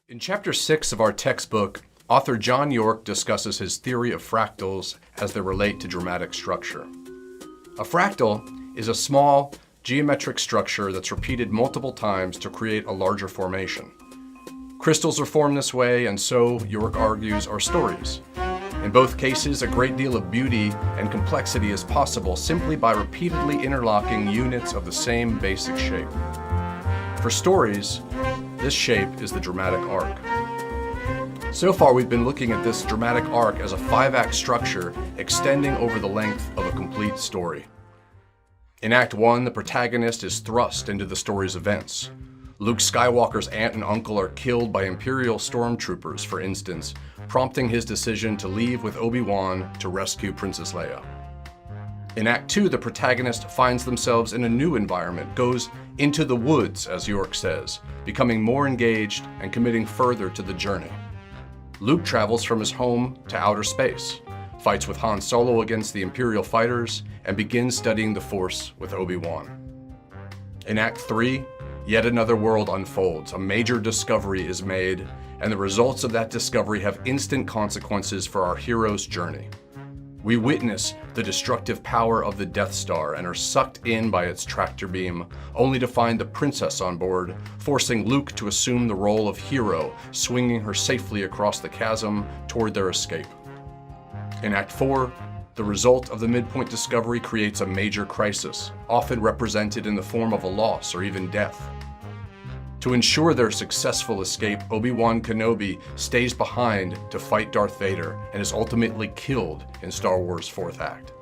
In Chapter 6 of our textbook, author John York discusses his theory of fractals as they relate to dramatic structure. A fractal is a small, geometric structure that's repeated multiple times to create a larger formation. Crystals are formed this way, and so, York argues, are stories. In both cases, a great deal of beauty and complexity is possible simply by repeatedly interlocking units of the same basic shape. For stories, this shape is the dramatic arc. So far, we've been looking at this dramatic arc as a 5-act structure extending over the length of a complete story. In Act 1, the protagonist is thrust into the story's events. Luke Skywalker's aunt and uncle are killed by Imperial stormtroopers, for instance, prompting his decision to leave with Obi-Wan to rescue Princess Leia. In Act 2, the protagonist finds themselves in a new environment, goes into the woods, as York says, becoming more engaged and committing further to the journey. Luke travels from his home to outer space, fights with Han Solo against the Imperial fighters, and begins studying the Force with Obi-Wan. In Act 3, yet another world unfolds, a major discovery is made, and the results of that discovery have instant consequences for our hero's journey. We witness the destructive power of the Death Star and are sucked in by its tractor beam, only to find the princess on board, forcing Luke to assume the role of hero, swinging her safely across the chasm toward their escape. In Act 4, the result of the Midpoint discovery creates a major crisis, often represented in the form of a loss or even death. To ensure their successful escape, Obi-Wan Kenobi stays behind to fight Darth Vader and is ultimately killed in Star Wars' 4th Act.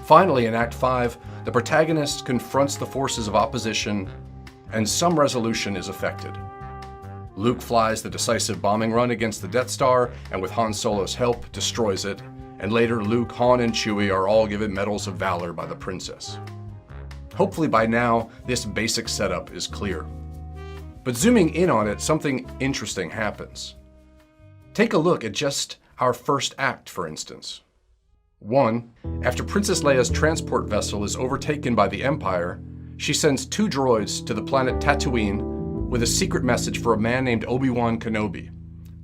Finally, in Act 5, the protagonist confronts the forces of opposition and some resolution is effected. Luke flies the decisive bombing run against the Death Star and with Han Solo's help destroys it, and later Luke, Han, and Chewie are all given medals of valor by the princess. Hopefully by now, this basic setup is clear. But zooming in on it, something interesting happens. Take a look at just our first act, for instance. 1. After Princess Leia's transport vessel is overtaken by the Empire, she sends 2 droids to the planet Tatooine with a secret message for a man named Obi-Wan Kenobi.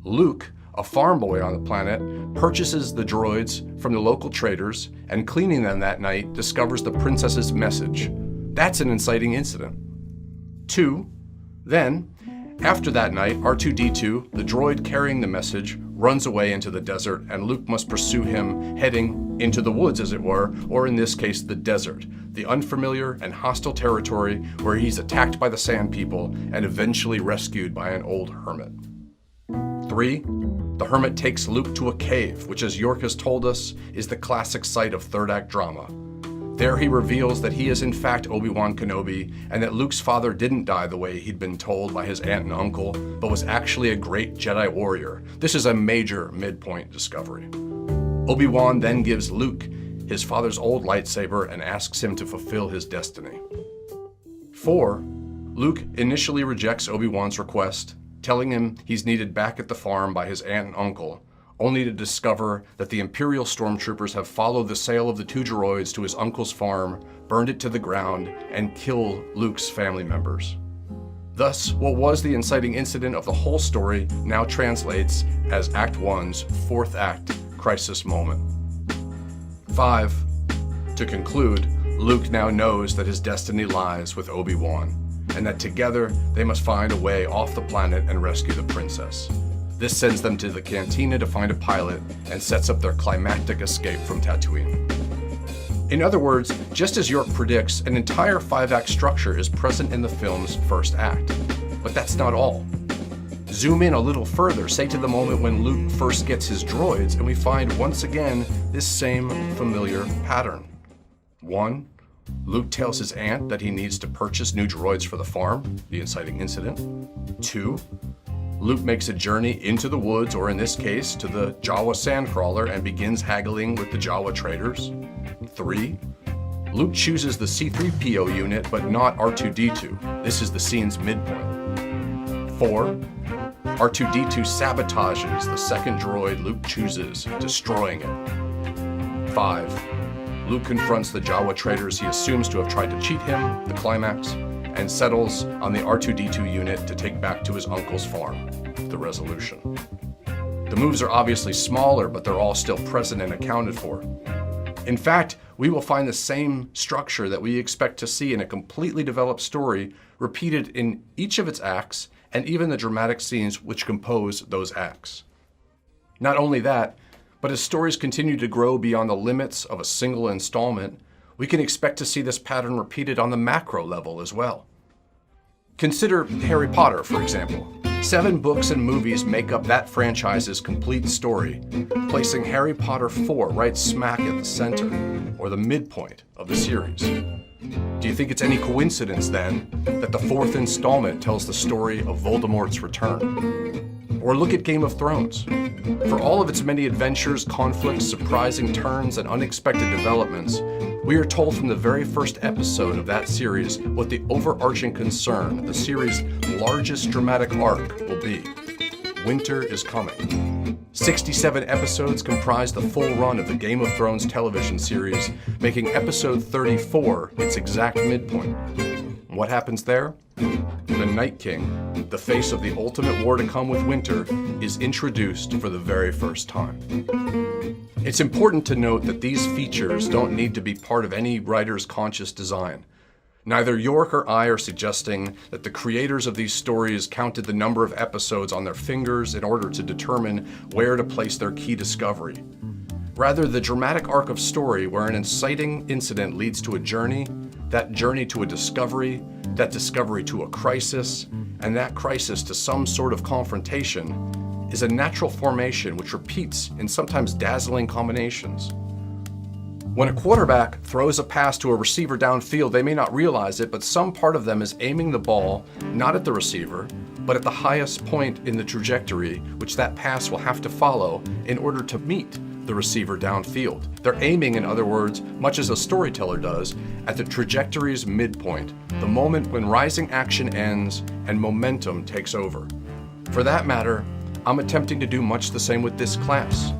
Luke, a farm boy on the planet, purchases the droids from the local traders and cleaning them that night discovers the princess's message. That's an inciting incident. 2. Then, after that night, R2-D2, the droid carrying the message, runs away into the desert and Luke must pursue him, heading into the woods as it were, or in this case the desert, the unfamiliar and hostile territory where he's attacked by the Sand People and eventually rescued by an old hermit. 3. The hermit takes Luke to a cave, which as York has told us, is the classic site of 3rd act drama. There he reveals that he is in fact Obi-Wan Kenobi and that Luke's father didn't die the way he'd been told by his aunt and uncle, but was actually a great Jedi warrior. This is a major Midpoint discovery. Obi-Wan then gives Luke his father's old lightsaber and asks him to fulfill his destiny. 4. Luke initially rejects Obi-Wan's request, telling him he's needed back at the farm by his aunt and uncle, only to discover that the Imperial stormtroopers have followed the sale of the 2 droids to his uncle's farm, burned it to the ground, and killed Luke's family members. Thus, what was the inciting incident of the whole story now translates as Act 1's 4th act crisis moment. 5. To conclude, Luke now knows that his destiny lies with Obi-Wan, and that together they must find a way off the planet and rescue the princess. This sends them to the cantina to find a pilot and sets up their climactic escape from Tatooine. In other words, just as York predicts, an entire 5-act structure is present in the film's 1st act. But that's not all. Zoom in a little further, say to the moment when Luke first gets his droids, and we find once again this same familiar pattern. 1. Luke tells his aunt that he needs to purchase new droids for the farm, the inciting incident. 2. Luke makes a journey into the woods, or in this case, to the Jawa sandcrawler and begins haggling with the Jawa traders. 3. Luke chooses the C-3PO unit, but not R2-D2. This is the scene's midpoint. 4. R2-D2 sabotages the second droid Luke chooses, destroying it. 5. Luke confronts the Jawa traders he assumes to have tried to cheat him, the climax. and settles on the R2-D2 unit to take back to his uncle's farm, the Resolution. The moves are obviously smaller, but they're all still present and accounted for. In fact, we will find the same structure that we expect to see in a completely developed story repeated in each of its acts and even the dramatic scenes which compose those acts. Not only that, but as stories continue to grow beyond the limits of a single installment, we can expect to see this pattern repeated on the macro level as well. Consider Harry Potter, for example. 7 books and movies make up that franchise's complete story, placing Harry Potter 4 right smack at the center, or the midpoint of the series. Do you think it's any coincidence, then, that the 4th installment tells the story of Voldemort's return? Or look at Game of Thrones. For all of its many adventures, conflicts, surprising turns, and unexpected developments, we are told from the very first episode of that series what the overarching concern of the series' largest dramatic arc will be. Winter is coming. 67 episodes comprise the full run of the Game of Thrones television series, making episode 34 its exact midpoint. What happens there? The Night King, the face of the ultimate war to come with winter, is introduced for the very first time. It's important to note that these features don't need to be part of any writer's conscious design. Neither York or I are suggesting that the creators of these stories counted the number of episodes on their fingers in order to determine where to place their key discovery. Rather, the dramatic arc of story where an inciting incident leads to a journey, that journey to a discovery, that discovery to a crisis, and that crisis to some sort of confrontation, is a natural formation which repeats in sometimes dazzling combinations. When a quarterback throws a pass to a receiver downfield, they may not realize it, but some part of them is aiming the ball not at the receiver, but at the highest point in the trajectory which that pass will have to follow in order to meet the receiver downfield. They're aiming, in other words, much as a storyteller does, at the trajectory's midpoint, the moment when rising action ends and momentum takes over. For that matter, I'm attempting to do much the same with this class.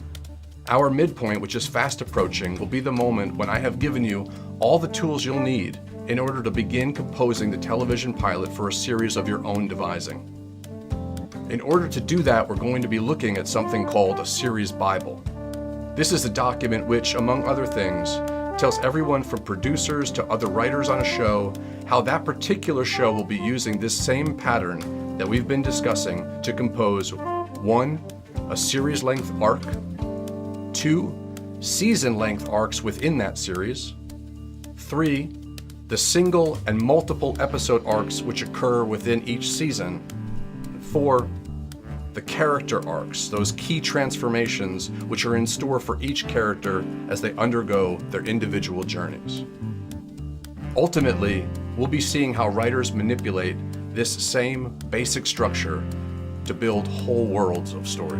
Our midpoint, which is fast approaching, will be the moment when I have given you all the tools you'll need in order to begin composing the television pilot for a series of your own devising. In order to do that, we're going to be looking at something called a series Bible. This is a document which, among other things, tells everyone from producers to other writers on a show how that particular show will be using this same pattern that we've been discussing to compose 1. A series-length arc, 2. Season-length arcs within that series, 3. The single and multiple episode arcs which occur within each season, 4. The character arcs, those key transformations which are in store for each character as they undergo their individual journeys. Ultimately, we'll be seeing how writers manipulate this same basic structure to build whole worlds of story.